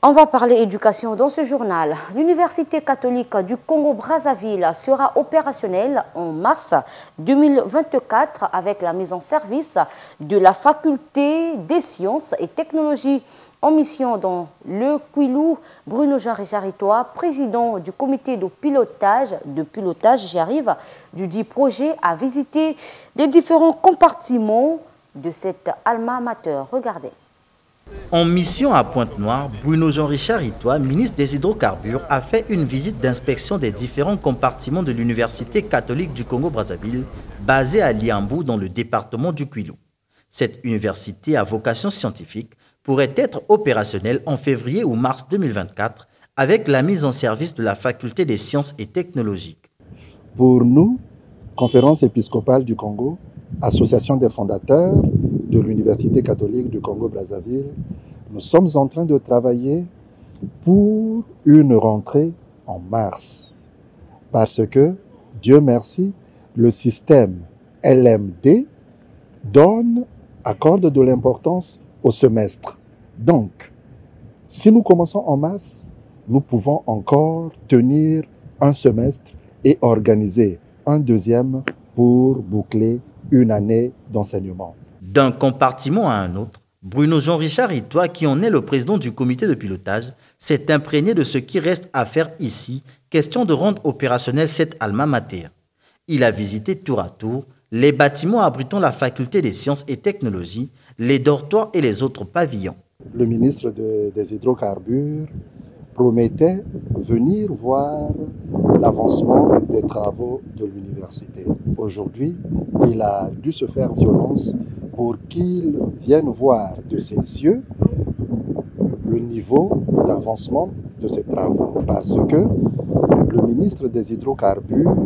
On va parler éducation dans ce journal. L'Université catholique du Congo-Brazzaville sera opérationnelle en mars 2024 avec la mise en service de la faculté des sciences et technologies en mission dans le Kwilu. Bruno Jean-Richard Itoa, président du comité de pilotage, du dit projet, a visité les différents compartiments de cet alma mater. Regardez. En mission à Pointe-Noire, Bruno Jean-Richard Itoa, ministre des Hydrocarbures, a fait une visite d'inspection des différents compartiments de l'Université catholique du Congo-Brazzaville, basée à Liambou dans le département du Kwilu. Cette université à vocation scientifique pourrait être opérationnelle en février ou mars 2024 avec la mise en service de la faculté des sciences et technologiques. Pour nous, Conférence épiscopale du Congo, association des fondateurs de l'Université catholique du Congo-Brazzaville, nous sommes en train de travailler pour une rentrée en mars. Parce que, Dieu merci, le système LMD accorde de l'importance au semestre. Donc, si nous commençons en mars, nous pouvons encore tenir un semestre et organiser un deuxième pour boucler une année d'enseignement. D'un compartiment à un autre, Bruno Jean-Richard Itoa, qui en est le président du comité de pilotage, s'est imprégné de ce qui reste à faire ici, question de rendre opérationnel cette alma mater. Il a visité tour à tour les bâtiments abritant la faculté des sciences et technologies, les dortoirs et les autres pavillons. Le ministre des Hydrocarbures promettait venir voir l'avancement des travaux de l'université. Aujourd'hui, il a dû se faire violence pour qu'il vienne voir de ses yeux le niveau d'avancement de ces travaux. Parce que le ministre des Hydrocarbures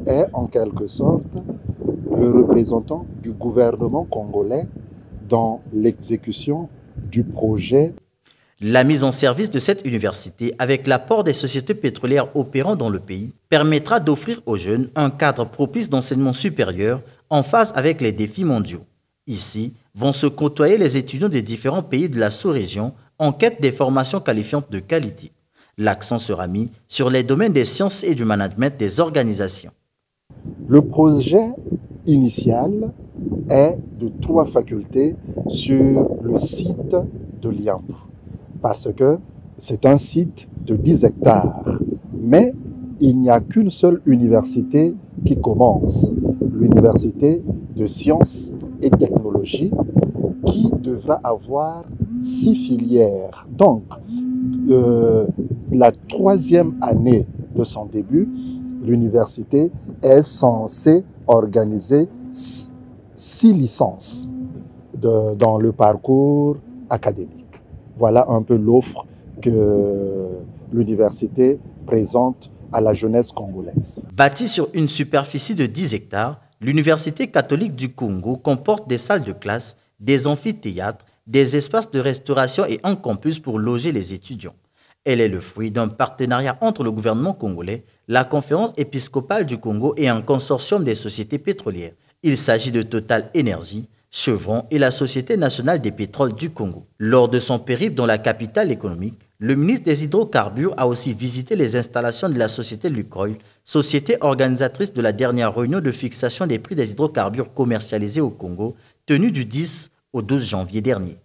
est en quelque sorte le représentant du gouvernement congolais dans l'exécution du projet. La mise en service de cette université, avec l'apport des sociétés pétrolières opérant dans le pays, permettra d'offrir aux jeunes un cadre propice d'enseignement supérieur en phase avec les défis mondiaux. Ici vont se côtoyer les étudiants des différents pays de la sous-région en quête des formations qualifiantes de qualité. L'accent sera mis sur les domaines des sciences et du management des organisations. Le projet initial est de 3 facultés sur le site de Liambou. Parce que c'est un site de 10 hectares. Mais il n'y a qu'une seule université qui commence, l'université de sciences et technologies, qui devra avoir 6 filières. Donc, la 3e année de son début, l'université est censée organiser 6 licences dans le parcours académique. Voilà un peu l'offre que l'université présente à la jeunesse congolaise. Bâtie sur une superficie de 10 hectares, l'Université catholique du Congo comporte des salles de classe, des amphithéâtres, des espaces de restauration et un campus pour loger les étudiants. Elle est le fruit d'un partenariat entre le gouvernement congolais, la Conférence épiscopale du Congo et un consortium des sociétés pétrolières. Il s'agit de Total Énergie, Chevron et la Société nationale des pétroles du Congo. Lors de son périple dans la capitale économique, le ministre des Hydrocarbures a aussi visité les installations de la société Lukoil, société organisatrice de la dernière réunion de fixation des prix des hydrocarbures commercialisés au Congo, tenue du 10 au 12 janvier dernier.